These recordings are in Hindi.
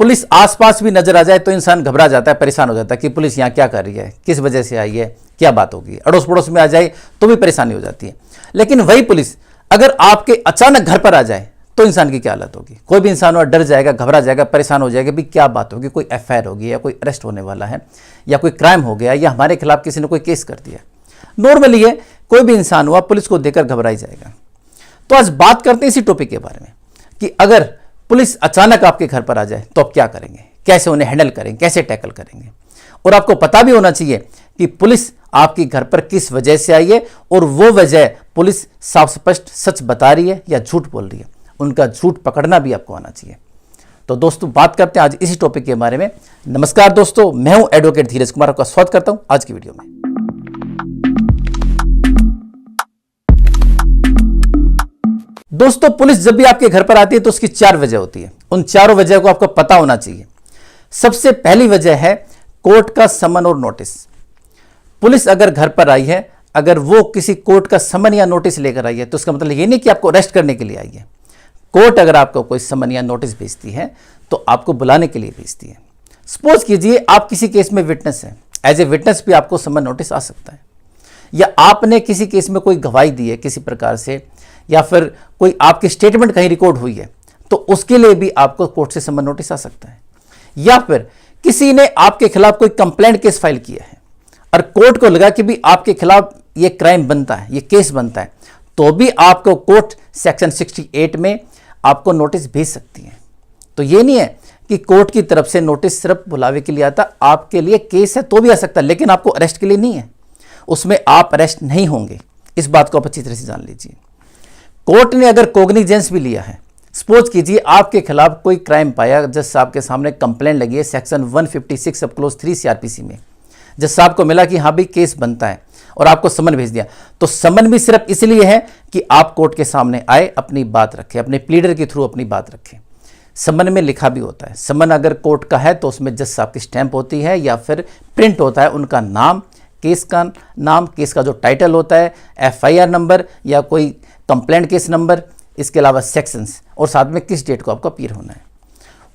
पुलिस आसपास भी नजर आ जाए तो इंसान घबरा जाता है, परेशान हो जाता है कि पुलिस यहाँ क्या कर रही है, किस वजह से आई है, क्या बात होगी। अड़ोस पड़ोस में आ जाए तो भी परेशानी हो जाती है। लेकिन वही पुलिस अगर आपके अचानक घर पर आ जाए तो इंसान की क्या हालत होगी। कोई भी इंसान वहाँ डर जाएगा, घबरा जाएगा, परेशान हो जाएगा, भी क्या बात होगी, कोई एफआईआर होगी या कोई अरेस्ट होने वाला है या कोई क्राइम हो गया या हमारे खिलाफ किसी ने कोई केस कर दिया। नॉर्मली है, कोई भी इंसान हुआ पुलिस को देखकर घबराई जाएगा। तो आज बात करते हैं इसी टॉपिक के बारे में कि अगर पुलिस अचानक आपके घर पर आ जाए तो आप क्या करेंगे, कैसे उन्हें हैंडल करेंगे, कैसे टैकल करेंगे। और आपको पता भी होना चाहिए कि पुलिस आपके घर पर किस वजह से आई है और वो वजह पुलिस साफ स्पष्ट सच बता रही है या झूठ बोल रही है। उनका झूठ पकड़ना भी आपको आना चाहिए। तो दोस्तों बात करते हैं आज इसी टॉपिक के बारे में। नमस्कार दोस्तों, मैं हूं एडवोकेट धीरज कुमार, आपका स्वागत करता हूं आज की वीडियो में। दोस्तों पुलिस जब भी आपके घर पर आती है तो उसकी 4 वजह होती है। उन चारों वजह को आपको पता होना चाहिए। सबसे पहली वजह है कोर्ट का समन और नोटिस। पुलिस अगर घर पर आई है, अगर वो किसी कोर्ट का समन या नोटिस लेकर आई है तो उसका मतलब ये नहीं कि आपको अरेस्ट करने के लिए आई है। कोर्ट अगर आपको कोई समन या नोटिस भेजती है तो आपको बुलाने के लिए भेजती है। सपोज कीजिए आप किसी केस में विटनेस हैं, एज ए विटनेस भी आपको समन नोटिस आ सकता है, या आपने किसी केस में कोई गवाही दी है किसी प्रकार से, या फिर कोई आपकी स्टेटमेंट कहीं रिकॉर्ड हुई है तो उसके लिए भी आपको कोर्ट से समन नोटिस आ सकता है। या फिर किसी ने आपके खिलाफ कोई कंप्लेंट केस फाइल किया है और कोर्ट को लगा कि भी आपके खिलाफ ये क्राइम बनता है, ये केस बनता है, तो भी आपको कोर्ट सेक्शन 68 में आपको नोटिस भेज सकती है। तो ये नहीं है कि कोर्ट की तरफ से नोटिस सिर्फ बुलावे के लिए आता, आपके लिए केस है तो भी आ सकता है, लेकिन आपको अरेस्ट के लिए नहीं है, उसमें आप अरेस्ट नहीं होंगे। इस बात को आप अच्छी तरह से जान लीजिए। कोर्ट ने अगर कॉग्निजेंस भी लिया है, सपोज कीजिए आपके खिलाफ कोई क्राइम पाया, जज साहब के सामने कंप्लेंट लगी है सेक्शन 156 सब क्लोज 3 सीआरपीसी में, जज साहब को मिला कि हाँ भी केस बनता है और आपको समन भेज दिया, तो समन भी सिर्फ इसलिए है कि आप कोर्ट के सामने आए, अपनी बात रखें, अपने प्लीडर के थ्रू अपनी बात रखें। समन में लिखा भी होता है, समन अगर कोर्ट का है तो उसमें जज साहब की स्टैंप होती है या फिर प्रिंट होता है, उनका नाम, केस का नाम, केस का जो टाइटल होता है, एफआईआर नंबर या कोई कंप्लेंट केस नंबर, इसके अलावा सेक्शंस और साथ में किस डेट को आपको अपीयर होना है।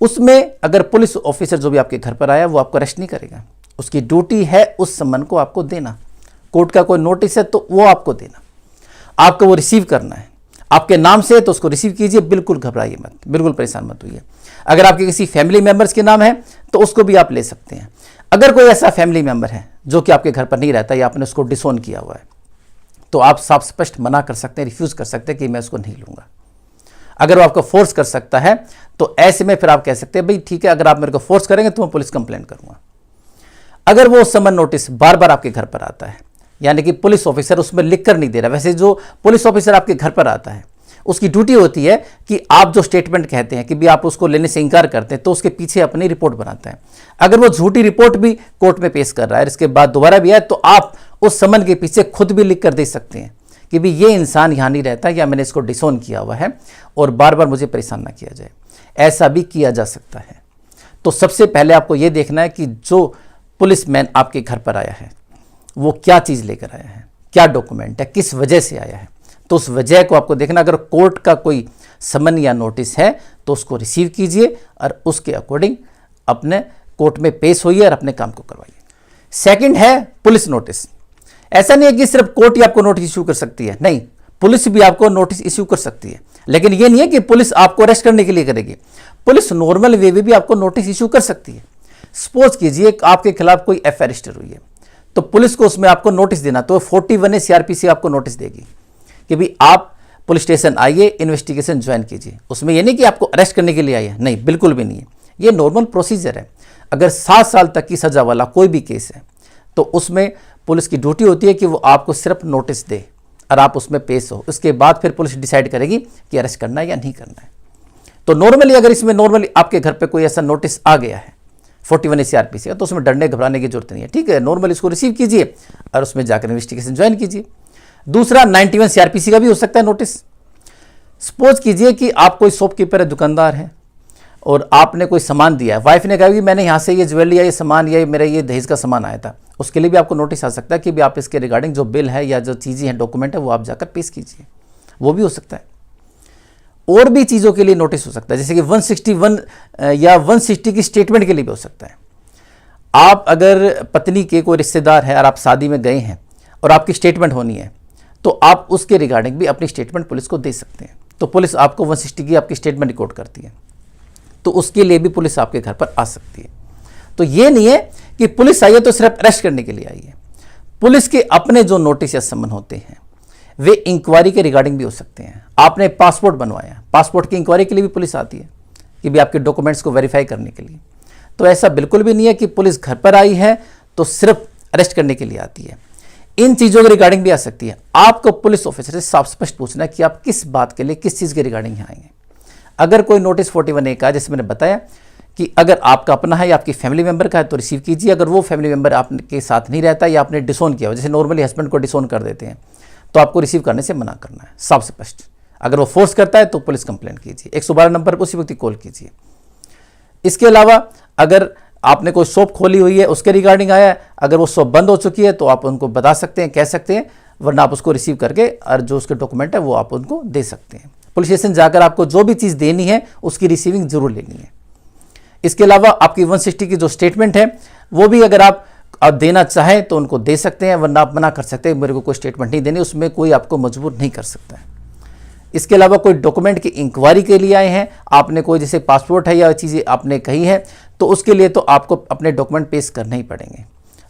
उसमें अगर पुलिस ऑफिसर जो भी आपके घर पर आया वो आपको अरेस्ट नहीं करेगा, उसकी ड्यूटी है उस समन को आपको देना। कोर्ट का कोई नोटिस है तो वो आपको देना, आपको वो रिसीव करना है। आपके नाम से है तो उसको रिसीव कीजिए, बिल्कुल घबराइए मत, बिल्कुल परेशान मत होइए। अगर आपके किसी फैमिली मेंबर्स के नाम है तो उसको भी आप ले सकते हैं। अगर कोई ऐसा फैमिली मेंबर है जो कि आपके घर पर नहीं रहता या आपने उसको डिसोन किया हुआ है तो आप साफ स्पष्ट मना कर सकते हैं, रिफ्यूज कर सकते हैं कि मैं उसको नहीं लूंगा। अगर वो आपको फोर्स कर सकता है तो ऐसे में फिर आप कह सकते हैं भाई ठीक है, अगर आप मेरे को फोर्स करेंगे तो मैं पुलिस कंप्लेंट करूंगा। अगर वो समन नोटिस बार बार आपके घर पर आता है, यानी कि पुलिस ऑफिसर उसमें लिख कर नहीं दे रहा, वैसे जो पुलिस ऑफिसर आपके घर पर आता है उसकी ड्यूटी होती है कि आप जो स्टेटमेंट कहते हैं कि भी आप उसको लेने से इंकार करते हैं तो उसके पीछे अपनी रिपोर्ट बनाता है। अगर वो झूठी रिपोर्ट भी कोर्ट में पेश कर रहा है, इसके बाद दोबारा भी आए, तो आप उस समन के पीछे खुद भी लिख कर दे सकते हैं कि भी ये इंसान यहाँ नहीं रहता या मैंने इसको डिसोन किया हुआ है और बार बार मुझे परेशान ना किया जाए। ऐसा भी किया जा सकता है। तो सबसे पहले आपको ये देखना है कि जो पुलिसमैन आपके घर पर आया है वो क्या चीज़ लेकर आया है, क्या डॉक्यूमेंट है, किस वजह से आया है। तो उस वजह को आपको देखना। अगर कोर्ट का कोई समन या नोटिस है तो उसको रिसीव कीजिए और उसके अकॉर्डिंग अपने कोर्ट में पेश होइए और अपने काम को करवाइए। सेकंड है पुलिस नोटिस। ऐसा नहीं है कि सिर्फ कोर्ट ही आपको नोटिस इश्यू कर सकती है, नहीं, पुलिस भी आपको नोटिस इश्यू कर सकती है। लेकिन ये नहीं है कि पुलिस आपको अरेस्ट करने के लिए करेगी, पुलिस नॉर्मल वे में भी आपको नोटिस इश्यू कर सकती है। सपोज कीजिए आपके खिलाफ कोई एफआईआर रजिस्टर हुई है तो पुलिस को उसमें आपको नोटिस देना, तो 41A सीआरपीसी आपको नोटिस देगी कि भी आप पुलिस स्टेशन आइए, इन्वेस्टिगेशन ज्वाइन कीजिए। उसमें ये नहीं कि आपको अरेस्ट करने के लिए आई है, नहीं, बिल्कुल भी नहीं है। ये नॉर्मल प्रोसीजर है। अगर 7 साल तक की सजा वाला कोई भी केस है तो उसमें पुलिस की ड्यूटी होती है कि वो आपको सिर्फ नोटिस दे और आप उसमें पेश हो। उसके बाद फिर पुलिस डिसाइड करेगी कि अरेस्ट करना है या नहीं करना है। तो नॉर्मली अगर इसमें नॉर्मली आपके घर पे कोई ऐसा नोटिस आ गया है 41A सीआरपीसी का, तो उसमें डरने घबराने की जरूरत नहीं है। ठीक है, नॉर्मली इसको रिसीव कीजिए और उसमें जाकर इन्वेस्टिगेशन ज्वाइन कीजिए। दूसरा 91 सीआरपीसी का भी हो सकता है नोटिस। सपोज कीजिए कि आप कोई शॉपकीपर है, दुकानदार है और आपने कोई सामान दिया है, वाइफ ने कहा कि मैंने यहाँ से ये ज्वेलरी या ये सामान या मेरा ये दहेज का सामान आया था, उसके लिए भी आपको नोटिस आ सकता है कि भी आप इसके रिगार्डिंग जो बिल है या जो चीज़ें हैं, डॉक्यूमेंट है, वो आप जाकर पेश कीजिए। वो भी हो सकता है। और भी चीज़ों के लिए नोटिस हो सकता है, जैसे कि 161 या 160 की स्टेटमेंट के लिए भी हो सकता है। आप अगर पत्नी के कोई रिश्तेदार है और आप शादी में गए हैं और आपकी स्टेटमेंट होनी है, तो आप उसके रिगार्डिंग भी अपनी स्टेटमेंट पुलिस को दे सकते हैं। तो पुलिस आपको 160 की आपकी स्टेटमेंट रिकॉर्ड करती है, तो उसके लिए भी पुलिस आपके घर पर आ सकती है। तो ये नहीं है कि पुलिस आई है तो सिर्फ अरेस्ट करने के लिए आई है। पुलिस के अपने जो नोटिस या समन होते हैं वे इंक्वायरी के रिगार्डिंग भी हो सकते हैं। आपने पासपोर्ट बनवाया, पासपोर्ट की इंक्वायरी के लिए भी पुलिस आती है कि भी आपके डॉक्यूमेंट्स को वेरीफाई करने के लिए। तो ऐसा बिल्कुल भी नहीं है कि पुलिस घर पर आई है तो सिर्फ अरेस्ट करने के लिए आती है, इन चीज़ों के रिगार्डिंग भी आ सकती है। आपको पुलिस ऑफिसर से साफ स्पष्ट पूछना है कि आप किस बात के लिए, किस चीज़ के रिगार्डिंग यहाँ आएंगे। अगर कोई नोटिस 41A का, जैसे मैंने बताया कि अगर आपका अपना है या आपकी फैमिली मेंबर का है तो रिसीव कीजिए। अगर वो फैमिली मेंबर आपके साथ नहीं रहता या आपने डिसोन किया हो, जैसे नॉर्मली हस्बैंड को डिसोन कर देते हैं, तो आपको रिसीव करने से मना करना है, साफ स्पष्ट। अगर वो फोर्स करता है तो पुलिस कंप्लेंट कीजिए, 112 नंबर पर उसी वक्त कॉल कीजिए। इसके अलावा अगर आपने कोई शॉप खोली हुई है उसके रिगार्डिंग आया है, अगर वो शॉप बंद हो चुकी है तो आप उनको बता सकते हैं, कह सकते हैं, वरना आप उसको रिसीव करके और जो उसके डॉक्यूमेंट है वो आप उनको दे सकते हैं। पुलिस स्टेशन जाकर आपको जो भी चीज़ देनी है उसकी रिसीविंग जरूर लेनी है। इसके अलावा आपकी 160 की जो स्टेटमेंट है वो भी अगर आप देना चाहें तो उनको दे सकते हैं, वरना आप मना कर सकते हैं, मेरे को कोई स्टेटमेंट नहीं देनी, उसमें कोई आपको मजबूर नहीं कर सकता है। इसके अलावा कोई डॉक्यूमेंट की इंक्वायरी के लिए आए हैं, आपने कोई जैसे पासपोर्ट है या चीज़ें आपने कही है, तो उसके लिए तो आपको अपने डॉक्यूमेंट पेश करने ही पड़ेंगे।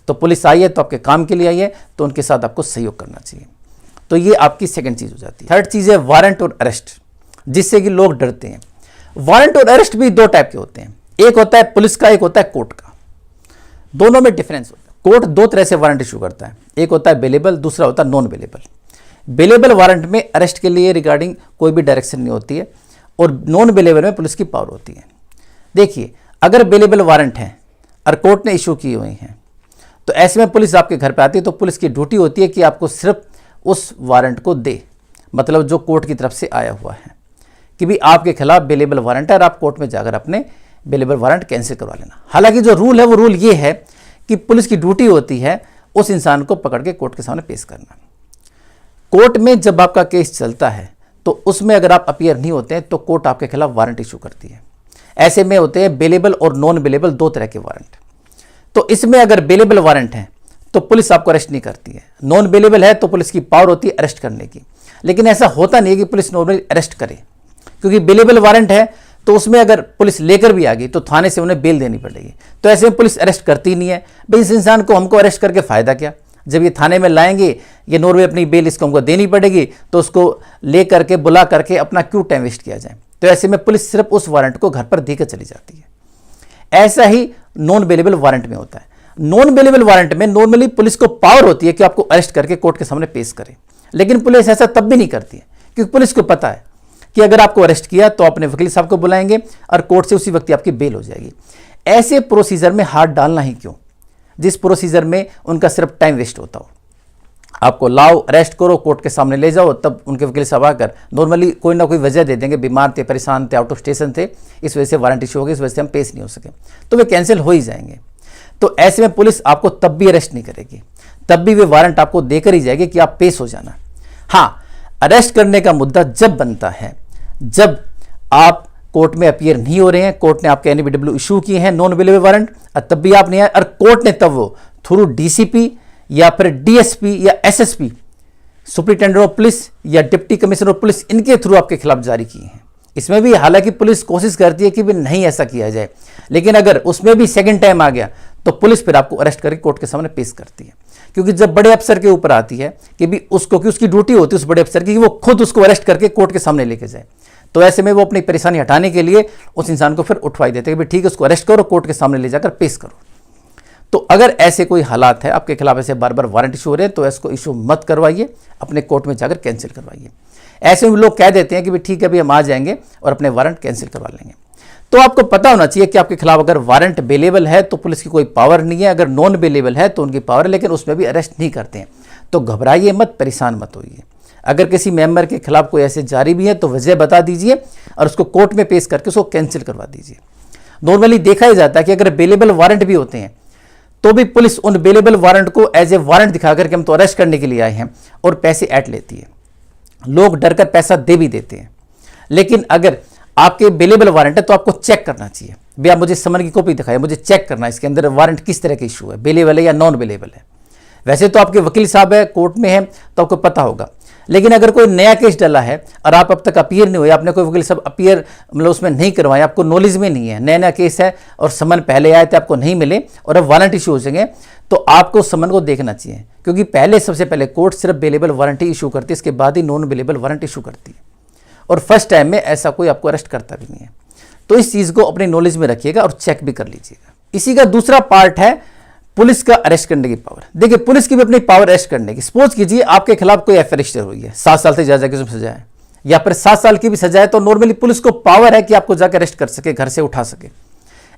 तो पुलिस आई है तो आपके काम के लिए आई है, तो उनके साथ आपको सहयोग करना चाहिए। तो ये आपकी सेकंड चीज़ हो जाती है। थर्ड चीज़ है वारंट और अरेस्ट, जिससे कि लोग डरते हैं। वारंट और अरेस्ट भी दो टाइप के होते हैं, एक होता है पुलिस का, एक होता है कोर्ट का। दोनों में डिफरेंस होता है। कोर्ट दो तरह से वारंट इशू करता है, एक होता है बेलेबल, दूसरा होता है नॉन बेलेबल। बेलेबल वारंट में अरेस्ट के लिए रिगार्डिंग कोई भी डायरेक्शन नहीं होती है, और नॉन बेलेबल में पुलिस की पावर होती है। देखिए, अगर बेलेबल वारंट है और कोर्ट ने इशू किए हुए हैं, तो ऐसे में पुलिस आपके घर पर आती है, तो पुलिस की ड्यूटी होती है कि आपको सिर्फ उस वारंट को दे, मतलब जो कोर्ट की तरफ से आया हुआ है कि भी आपके खिलाफ बेलेबल वारंट है, और आप कोर्ट में जाकर अपने बेलेबल वारंट कैंसिल करवा लेना। हालांकि जो रूल है वो रूल ये है कि पुलिस की ड्यूटी होती है उस इंसान को पकड़ के कोर्ट के सामने पेश करना। कोर्ट में जब आपका केस चलता है तो उसमें अगर आप अपीयर नहीं होते हैं तो कोर्ट आपके खिलाफ वारंट इशू करती है। ऐसे में होते हैं बेलेबल और नॉन बेलेबल, दो तरह के वारंट। तो इसमें अगर बेलेबल वारंट है तो पुलिस आपको अरेस्ट नहीं करती है, नॉन बेलेबल है तो पुलिस की पावर होती है अरेस्ट करने की। लेकिन ऐसा होता नहीं है कि पुलिस नॉर्मली अरेस्ट करे, क्योंकि बेलेबल वारंट है तो उसमें अगर पुलिस लेकर भी आ गई तो थाने से उन्हें बेल देनी पड़ेगी। तो ऐसे में पुलिस अरेस्ट करती नहीं है। भाई इस इंसान को हमको अरेस्ट करके फ़ायदा क्या, जब ये थाने में लाएंगे, ये नॉर्वे अपनी बेल इसको हमको देनी पड़ेगी, तो उसको ले करके बुला करके अपना क्यों टाइम वेस्ट किया जाए। तो ऐसे में पुलिस सिर्फ उस वारंट को घर पर देकर चली जाती है। ऐसा ही नॉन बेलेबल वारंट में होता है। नॉन बेलेबल वारंट में नॉर्मली पुलिस को पावर होती है कि आपको अरेस्ट करके कोर्ट के सामने पेश करे, लेकिन पुलिस ऐसा तब भी नहीं करती है, क्योंकि पुलिस को पता है कि अगर आपको अरेस्ट किया तो अपने वकील साहब को बुलाएंगे और कोर्ट से उसी वक्त आपकी बेल हो जाएगी। ऐसे प्रोसीजर में हाथ डालना ही क्यों, जिस प्रोसीजर में उनका सिर्फ टाइम वेस्ट होता हो। आपको लाओ, अरेस्ट करो, कोर्ट के सामने ले जाओ, तब उनके वकील साहब आकर नॉर्मली कोई ना कोई वजह दे देंगे, बीमार थे, परेशान थे, आउट ऑफ स्टेशन थे, इस वजह से वारंट इशू हो गई, इस वजह से हम पेश नहीं हो सके, तो वे कैंसिल हो ही जाएंगे। तो ऐसे में पुलिस आपको तब भी अरेस्ट नहीं करेगी, तब भी वे वारंट आपको देकर ही जाएगी कि आप पेश हो जाना। हाँ, अरेस्ट करने का मुद्दा जब बनता है जब आप कोर्ट में अपीयर नहीं हो रहे हैं, कोर्ट ने आपके NBW इशू किए हैं नॉन बेलेबल वारंट, और तब भी आप नहीं आए, और कोर्ट ने तब वो थ्रू DCP या फिर DSP या SSP, सुप्रिंटेंडेंट ऑफ पुलिस या डिप्टी कमिश्नर ऑफ पुलिस, इनके थ्रू आपके खिलाफ जारी किए हैं। इसमें भी हालांकि पुलिस कोशिश करती है कि भी नहीं ऐसा किया जाए, लेकिन अगर उसमें भी सेकंड टाइम आ गया तो पुलिस फिर आपको अरेस्ट करके कोर्ट के सामने पेश करती है। क्योंकि जब बड़े अफसर के ऊपर आती है कि भी उसको, कि उसकी ड्यूटी होती है उस बड़े अफसर की कि वो खुद उसको अरेस्ट करके कोर्ट के सामने लेके जाए, तो ऐसे में वो अपनी परेशानी हटाने के लिए उस इंसान को फिर उठवाई देते हैं कि ठीक है, उसको अरेस्ट करो, कोर्ट के सामने ले जाकर पेश करो। तो अगर ऐसे कोई हालात है आपके खिलाफ, ऐसे बार बार वारंट इशू हो रहे हैं, तो इसको इशू मत करवाइए, अपने कोर्ट में जाकर कैंसिल करवाइए। ऐसे में लोग कह देते हैं कि भी ठीक है, अभी हम आ जाएंगे और अपने वारंट कैंसिल करवा लेंगे। तो आपको पता होना चाहिए कि आपके खिलाफ अगर वारंट बेलेबल है तो पुलिस की कोई पावर नहीं है, अगर नॉन बेलेबल है तो उनकी पावर है, लेकिन उसमें भी अरेस्ट नहीं करते हैं। तो घबराइए मत, परेशान मत होइए। अगर किसी मेंबर के खिलाफ कोई ऐसे जारी भी है तो वजह बता दीजिए और उसको कोर्ट में पेश करके उसको कैंसिल करवा दीजिए। नॉर्मली देखा ही जाता है कि अगर बेलेबल वारंट भी होते हैं तो भी पुलिस उन बेलेबल वारंट को एज ए वारंट दिखा करके हम तो अरेस्ट करने के लिए आए हैं और पैसे ऐट लेती है। लोग डर कर पैसा दे भी देते हैं, लेकिन अगर आपके बेलेबल वारंट है तो आपको चेक करना चाहिए, भाई आप मुझे समन की कॉपी दिखाइए, मुझे चेक करना है इसके अंदर वारंट किस तरह का इशू है, बेलेबल है या नॉन बेलेबल है। वैसे तो आपके वकील साहब है, कोर्ट में है, तो आपको पता होगा। लेकिन अगर कोई नया केस डला है और आप अब तक अपीयर नहीं हुए, आपने कोई वकील साहब अपीयर मतलब उसमें नहीं करवाए, आपको नॉलेज में नहीं है, नया नया केस है और समन पहले आए थे आपको नहीं मिले और अब वारंट इशू हो जाएंगे, तो आपको समन को देखना चाहिए। क्योंकि पहले सबसे पहले कोर्ट सिर्फ बेलेबल वारंट ही इशू करती है, इसके बाद ही नॉन बेलेबल वारंट इशू करती है, और फर्स्ट टाइम में ऐसा कोई आपको अरेस्ट करता भी नहीं है। तो इस चीज़ को अपनी नॉलेज में रखिएगा और चेक भी कर लीजिएगा। इसी का दूसरा पार्ट है पुलिस का अरेस्ट करने की पावर। देखिए पुलिस की भी अपनी पावर अरेस्ट करने की। सपोज कीजिए आपके खिलाफ कोई एफआईआर रजिस्टर हुई है, 7 साल से ज़्यादा की सजा है या फिर 7 साल की भी सजा है, तो नॉर्मली पुलिस को पावर है कि आपको जाकर अरेस्ट कर सके, घर से उठा सके।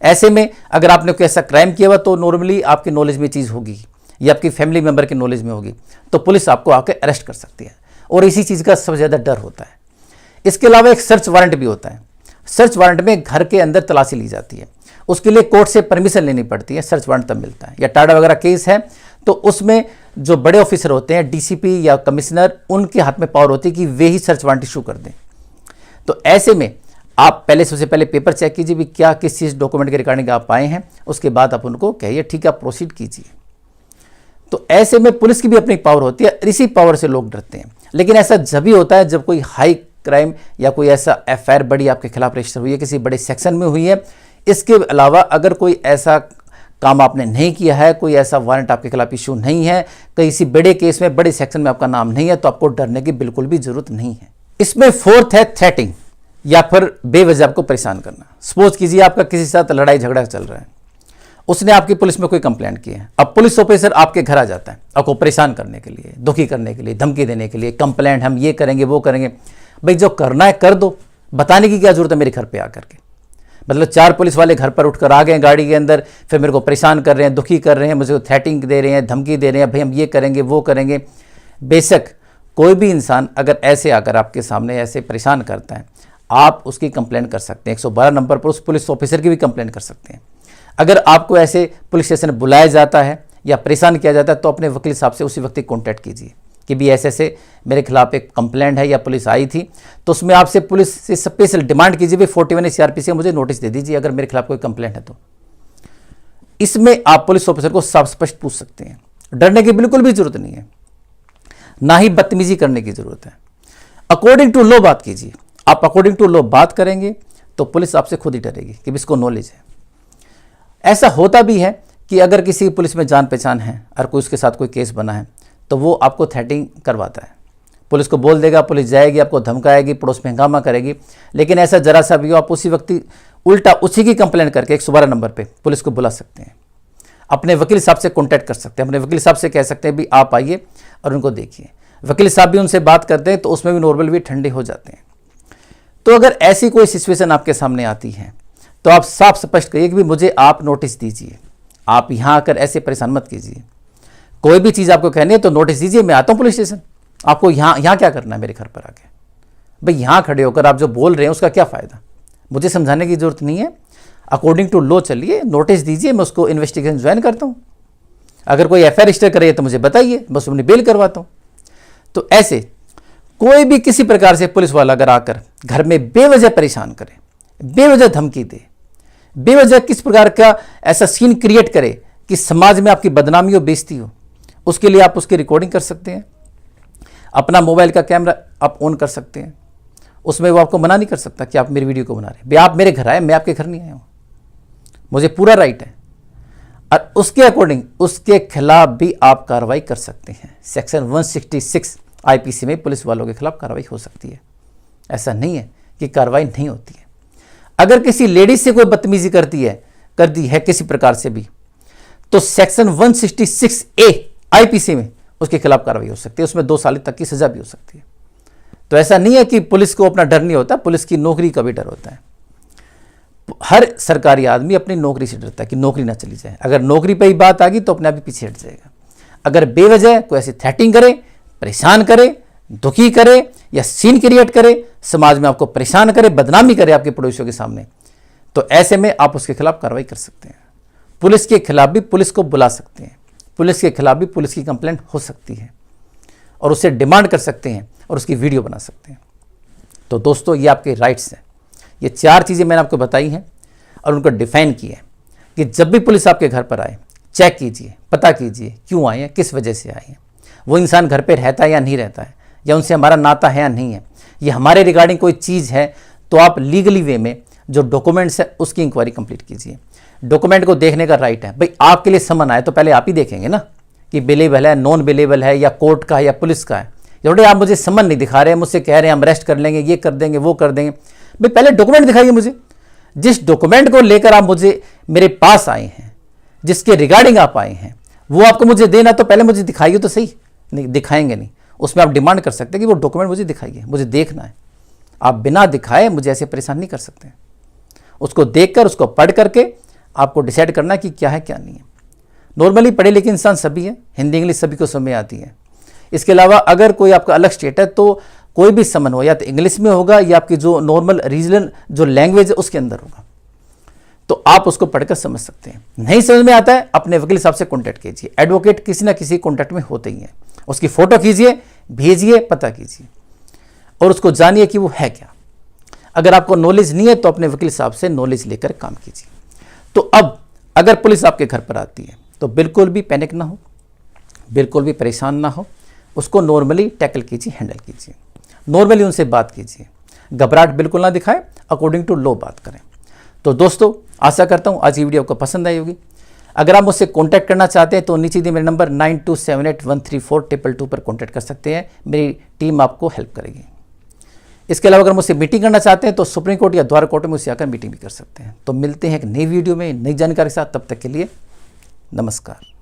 ऐसे में अगर आपने कोई ऐसा क्राइम किया हुआ तो नॉर्मली आपकी नॉलेज में चीज़ होगी या आपकी फैमिली मेंबर की नॉलेज में होगी, तो पुलिस आपको आकर अरेस्ट कर सकती है, और इसी चीज़ का सबसे ज़्यादा डर होता है। इसके अलावा एक सर्च वारंट भी होता है। सर्च वारंट में घर के अंदर तलाशी ली जाती है, उसके लिए कोर्ट से परमिशन लेनी पड़ती है, सर्च वारंट तब मिलता है। या टाडा वगैरह केस है तो उसमें जो बड़े ऑफिसर होते हैं, डीसीपी या कमिश्नर, उनके हाथ में पावर होती है कि वे ही सर्च वारंट इशू कर दें। तो ऐसे में आप पहले सबसे पहले पेपर चेक कीजिए भी क्या किस चीज़ डॉक्यूमेंट के रिगार्डिंग आप आए हैं, उसके बाद आप उनको कहिए ठीक है आप प्रोसीड कीजिए। तो ऐसे में पुलिस की भी अपनी पावर होती है, इसी पावर से लोग डरते हैं। लेकिन ऐसा जब भी होता है जब कोई हाई क्राइम या कोई ऐसा एफआईआर बड़ी आपके खिलाफ रजिस्टर हुई है, किसी बड़े सेक्शन में हुई है। इसके अलावा अगर कोई ऐसा काम आपने नहीं किया है, कोई ऐसा वारंट आपके खिलाफ इशू नहीं है, किसी बड़े केस में बड़े सेक्शन में आपका नाम नहीं है, तो आपको डरने की बिल्कुल भी जरूरत नहीं है। इसमें फोर्थ है थ्रेटिंग या फिर बेवजह आपको परेशान करना। सपोज कीजिए आपका किसी के साथ लड़ाई झगड़ा चल रहा है, उसने आपकी पुलिस में कोई कंप्लेंट की है, अब पुलिस ऑफिसर आपके घर आ जाता है आपको परेशान करने के लिए, दुखी करने के लिए, धमकी देने के लिए, कंप्लेंट हम ये करेंगे वो करेंगे। भाई जो करना है कर दो, बताने की क्या जरूरत है मेरे घर पे आकर के। मतलब 4 पुलिस वाले घर पर उठकर आ गए गाड़ी के अंदर, फिर मेरे को परेशान कर रहे हैं, दुखी कर रहे हैं, मुझे थ्रेटिंग दे रहे हैं, धमकी दे रहे हैं, भाई हम ये करेंगे वो करेंगे। बेशक कोई भी इंसान अगर ऐसे आकर आपके सामने ऐसे परेशान करता है, आप उसकी कंप्लेंट कर सकते हैं। 112 नंबर पर उस पुलिस ऑफिसर की भी कंप्लेंट कर सकते हैं। अगर आपको ऐसे पुलिस स्टेशन बुलाया जाता है या परेशान किया जाता है, तो अपने वकील साहब से उसी वक्त कॉन्टैक्ट कीजिए कि भी ऐसे ऐसे मेरे खिलाफ एक कंप्लेंट है या पुलिस आई थी, तो उसमें आपसे पुलिस से स्पेशल डिमांड कीजिए, भाई 41 सीआरपीसी से मुझे नोटिस दे दीजिए अगर मेरे खिलाफ कोई कंप्लेंट है तो। इसमें आप पुलिस ऑफिसर को साफ स्पष्ट पूछ सकते हैं। डरने की बिल्कुल भी जरूरत नहीं है, ना ही बदतमीजी करने की जरूरत है। अकॉर्डिंग टू लॉ बात कीजिए। आप अकॉर्डिंग टू लॉ बात करेंगे तो पुलिस आपसे खुद ही डरेगी कि इसको नॉलेज है। ऐसा होता भी है कि अगर किसी पुलिस में जान पहचान है और कोई उसके साथ कोई केस बना है, तो वो आपको थ्रेटिंग करवाता है। पुलिस को बोल देगा, पुलिस जाएगी, आपको धमकाएगी, पड़ोस में हंगामा करेगी। लेकिन ऐसा जरा सा भी हो, आप उसी वक्त उल्टा उसी की कंप्लेंट करके 112 नंबर पे पुलिस को बुला सकते हैं। अपने वकील साहब से कॉन्टैक्ट कर सकते हैं, अपने वकील साहब से कह सकते हैं भी आप आइए और उनको देखिए। वकील साहब भी उनसे बात करते हैं तो उसमें भी नॉर्मल भी ठंडे हो जाते हैं। तो अगर ऐसी कोई सिचुएशन आपके सामने आती है तो आप साफ स्पष्ट कहिए कि भी मुझे आप नोटिस दीजिए, आप यहाँ आकर ऐसे परेशान मत कीजिए। कोई भी चीज़ आपको कहनी है तो नोटिस दीजिए, मैं आता हूँ पुलिस स्टेशन, आपको यहाँ क्या करना है मेरे घर पर आके। भाई यहाँ खड़े होकर आप जो बोल रहे हैं उसका क्या फ़ायदा, मुझे समझाने की ज़रूरत नहीं है। अकॉर्डिंग टू लॉ चलिए, नोटिस दीजिए, मैं उसको इन्वेस्टिगेशन ज्वाइन करता हूँ। अगर कोई एफआईआर रजिस्टर करे तो मुझे बताइए, बस अपनी बेल करवाता हूँ। तो ऐसे कोई भी किसी प्रकार से पुलिस वाला अगर आकर घर में बेवजह परेशान करे, बेवजह धमकी दे, बेवजह किस प्रकार का ऐसा सीन क्रिएट करे कि समाज में आपकी बदनामी हो, बेइज्जती हो, उसके लिए आप उसकी रिकॉर्डिंग कर सकते हैं। अपना मोबाइल का कैमरा आप ऑन कर सकते हैं, उसमें वो आपको मना नहीं कर सकता कि आप मेरी वीडियो को बना रहे हैं। भाई आप मेरे घर आए, मैं आपके घर नहीं आया हूँ, मुझे पूरा राइट है। और उसके अकॉर्डिंग उसके खिलाफ भी आप कार्रवाई कर सकते हैं। सेक्शन 166 आईपीसी में पुलिस वालों के खिलाफ कार्रवाई हो सकती है। ऐसा नहीं है कि कार्रवाई नहीं होती है। अगर किसी लेडीज से कोई बदतमीजी कर दी है किसी प्रकार से भी, तो सेक्शन 166A आईपीसी में उसके खिलाफ कार्रवाई हो सकती है, उसमें 2 साल तक की सजा भी हो सकती है। तो ऐसा नहीं है कि पुलिस को अपना डर नहीं होता, पुलिस की नौकरी का भी डर होता है। हर सरकारी आदमी अपनी नौकरी से डरता है कि नौकरी ना चली जाए। अगर नौकरी पर ही बात आ गई तो अपने आप ही पीछे हट जाएगा। अगर बेवजह कोई ऐसी थ्रेटिंग करे, परेशान करे, दुखी करे या सीन क्रिएट करे, समाज में आपको परेशान करे, बदनामी करे आपके पड़ोसियों के सामने, तो ऐसे में आप उसके खिलाफ कार्रवाई कर सकते हैं। पुलिस के खिलाफ भी पुलिस को बुला सकते हैं, पुलिस के खिलाफ भी पुलिस की कंप्लेंट हो सकती है और उससे डिमांड कर सकते हैं और उसकी वीडियो बना सकते हैं। तो दोस्तों ये आपके राइट्स हैं। ये 4 चीज़ें मैंने आपको बताई हैं और उनको डिफाइन किया है कि जब भी पुलिस आपके घर पर आए, चेक कीजिए, पता कीजिए क्यों आए हैं, किस वजह से आए हैं, वो इंसान घर पे रहता है या नहीं रहता है, या उनसे हमारा नाता है या नहीं है, ये हमारे रिगार्डिंग कोई चीज़ है, तो आप लीगली वे में जो डॉक्यूमेंट्स है उसकी इंक्वायरी कंप्लीट कीजिए। डॉक्यूमेंट को देखने का राइट है। भाई आपके लिए समन आए तो पहले आप ही देखेंगे ना कि बिलेबल है, नॉन बिलेबल है, या कोर्ट का है या पुलिस का है। जोड़े आप मुझे समन नहीं दिखा रहे हैं, मुझसे कह रहे हैं हम अरेस्ट कर लेंगे, ये कर देंगे, वो कर देंगे। भाई पहले डॉक्यूमेंट दिखाइए मुझे। जिस डॉक्यूमेंट को लेकर आप मुझे मेरे पास आए हैं, जिसके रिगार्डिंग आप आए हैं, वो आपको मुझे देना, तो पहले मुझे दिखाइए तो सही। नहीं दिखाएंगे नहीं, उसमें आप डिमांड कर सकते हैं कि वो डॉक्यूमेंट मुझे दिखाइए, मुझे देखना है। आप बिना दिखाए मुझे ऐसे परेशान नहीं कर सकते। उसको देखकर, उसको पढ़ करके आपको डिसाइड करना कि क्या है क्या नहीं है। नॉर्मली पढ़े लिखे इंसान सभी है, हिंदी इंग्लिश सभी को समझ आती है। इसके अलावा अगर कोई आपका अलग स्टेट है तो कोई भी समन हो या तो इंग्लिश में होगा या आपकी जो नॉर्मल रीजनल जो लैंग्वेज है उसके अंदर होगा, तो आप उसको पढ़कर समझ सकते हैं। नहीं समझ में आता है, अपने वकील साहब से कॉन्टैक्ट कीजिए। एडवोकेट किसी ना किसी कॉन्टैक्ट में होते ही हैं। उसकी फ़ोटो कीजिए, भेजिए, पता कीजिए और उसको जानिए कि वो है क्या। अगर आपको नॉलेज नहीं है तो अपने वकील साहब से नॉलेज लेकर काम कीजिए। तो अब अगर पुलिस आपके घर पर आती है तो बिल्कुल भी पैनिक ना हो, बिल्कुल भी परेशान ना हो, उसको नॉर्मली टैकल कीजिए, हैंडल कीजिए, नॉर्मली उनसे बात कीजिए, घबराहट बिल्कुल ना दिखाएं, अकॉर्डिंग टू लॉ बात करें। तो दोस्तों आशा करता हूँ आज की वीडियो आपको पसंद आई होगी। अगर आप मुझसे कॉन्टैक्ट करना चाहते हैं तो नीचे दिए मेरे नंबर 9278134222 पर कॉन्टैक्ट कर सकते हैं। मेरी टीम आपको हेल्प करेगी। इसके अलावा अगर मुझसे मीटिंग करना चाहते हैं तो सुप्रीम कोर्ट या द्वार कोर्ट में मुझसे आकर मीटिंग भी कर सकते हैं। तो मिलते हैं एक नई वीडियो में नई जानकारी के साथ, तब तक के लिए नमस्कार।